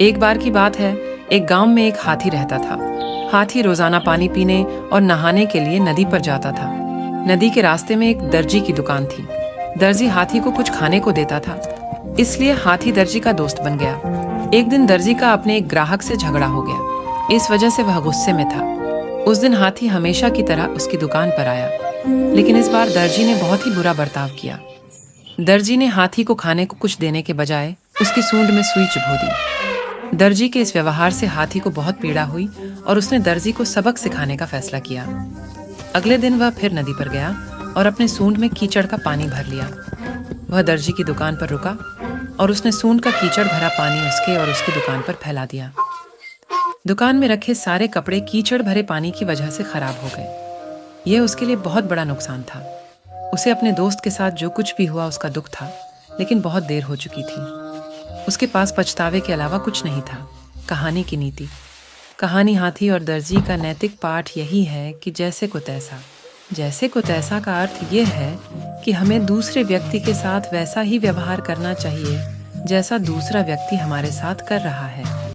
एक बार की बात है, एक गांव में एक हाथी रहता था। हाथी रोजाना पानी पीने और नहाने के लिए नदी पर जाता था। नदी के रास्ते में एक दर्जी की दुकान थी। दर्जी हाथी को कुछ खाने को देता था, इसलिए हाथी दर्जी का दोस्त बन गया। एक दिन दर्जी का अपने एक ग्राहक से झगड़ा हो गया। इस वजह से वह गुस्से में था। उस दिन हाथी हमेशा की तरह उसकी दुकान पर आया, लेकिन इस बार दर्जी ने बहुत ही बुरा बर्ताव किया। दर्जी ने हाथी को खाने को कुछ देने के बजाय उसकी सूंड में सुई चुभो दी। दर्जी के इस व्यवहार से हाथी को बहुत पीड़ा हुई और उसने दर्जी को सबक सिखाने का फैसला किया। अगले दिन वह फिर नदी पर गया और अपने सूंड में कीचड़ का पानी भर लिया। वह दर्जी की दुकान पर रुका और उसने सूंड का कीचड़ भरा पानी उसके और उसकी दुकान पर फैला दिया। दुकान में रखे सारे कपड़े कीचड़ भरे पानी की वजह से खराब हो गए। यह उसके लिए बहुत बड़ा नुकसान था। उसे अपने दोस्त के साथ जो कुछ भी हुआ उसका दुख था, लेकिन बहुत देर हो चुकी थी। उसके पास पछतावे के अलावा कुछ नहीं था। कहानी की नीति। कहानी हाथी और दर्जी का नैतिक पाठ यही है कि जैसे को तैसा। जैसे को तैसा का अर्थ ये है कि हमें दूसरे व्यक्ति के साथ वैसा ही व्यवहार करना चाहिए जैसा दूसरा व्यक्ति हमारे साथ कर रहा है।